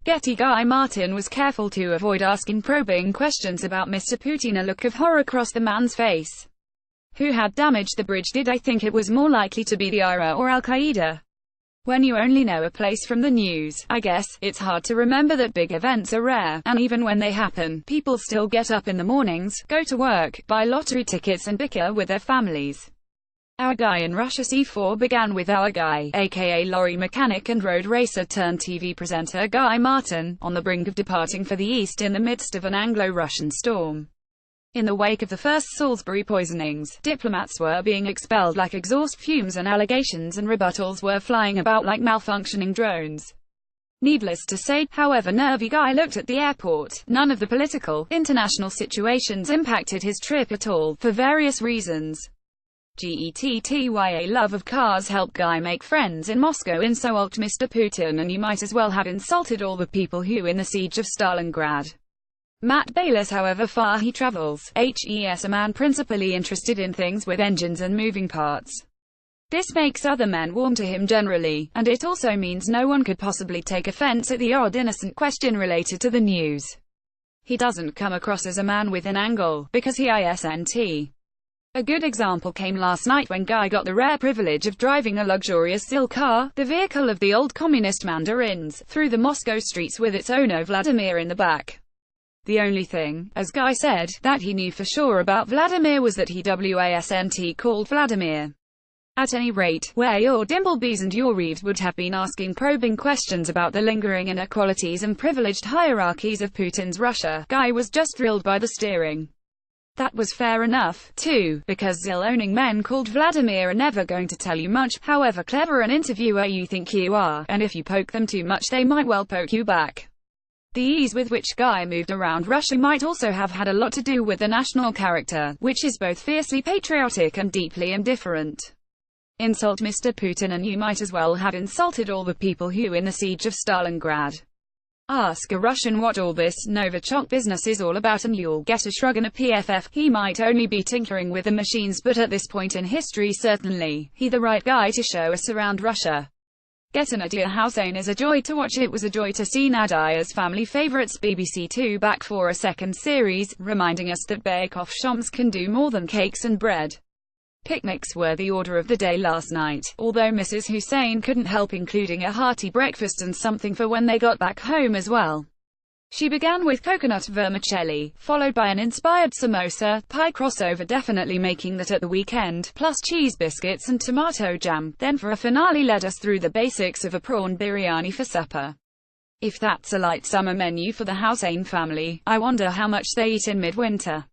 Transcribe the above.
Getty. Guy Martin was careful to avoid asking probing questions about Mr. Putin. A look of horror crossed the man's face. Who had damaged the bridge? Did I think it was more likely to be the IRA or Al-Qaeda? When you only know a place from the news, I guess, it's hard to remember that big events are rare, and even when they happen, people still get up in the mornings, go to work, buy lottery tickets and bicker with their families. Our Guy in Russia. C4 began with our Guy, aka lorry mechanic and road racer turned TV presenter Guy Martin, on the brink of departing for the East in the midst of an Anglo-Russian storm. In the wake of the first Salisbury poisonings, diplomats were being expelled like exhaust fumes and allegations and rebuttals were flying about like malfunctioning drones. Needless to say, however nervy Guy looked at the airport, none of the political, international situations impacted his trip at all, for various reasons. A love of cars helped Guy make friends in Moscow. Insult Mr. Putin and you might as well have insulted all the people who in the siege of Stalingrad. Matt Baylis. However far he travels, he's a man principally interested in things with engines and moving parts. This makes other men warm to him generally, and it also means no one could possibly take offense at the odd innocent question related to the news. He doesn't come across as a man with an angle, because he isn't. A good example came last night when Guy got the rare privilege of driving a luxurious Zil car, the vehicle of the old communist mandarins, through the Moscow streets with its owner Vladimir in the back. The only thing, as Guy said, that he knew for sure about Vladimir was that he wasn't called Vladimir. At any rate, where your Dimblebees and your Reeves would have been asking probing questions about the lingering inequalities and privileged hierarchies of Putin's Russia, Guy was just thrilled by the steering. That was fair enough, too, because Zil-owning men called Vladimir are never going to tell you much, however clever an interviewer you think you are, and if you poke them too much they might well poke you back. The ease with which Guy moved around Russia might also have had a lot to do with the national character, which is both fiercely patriotic and deeply indifferent. Insult Mr. Putin and you might as well have insulted all the people who in the siege of Stalingrad. Ask a Russian what all this Novichok business is all about and you'll get a shrug and a PFF. He might only be tinkering with the machines, but at this point in history certainly, he's the right guy to show us around Russia. Get an idea how Zane is a joy to watch. It was a joy to see Nadia's family favourites BBC Two back for a second series, reminding us that bake-off shoms can do more than cakes and bread. Picnics were the order of the day last night, although Mrs. Hussein couldn't help including a hearty breakfast and something for when they got back home as well. She began with coconut vermicelli, followed by an inspired samosa pie crossover, definitely making that at the weekend, plus cheese biscuits and tomato jam, then for a finale led us through the basics of a prawn biryani for supper. If that's a light summer menu for the Hussein family, I wonder how much they eat in midwinter.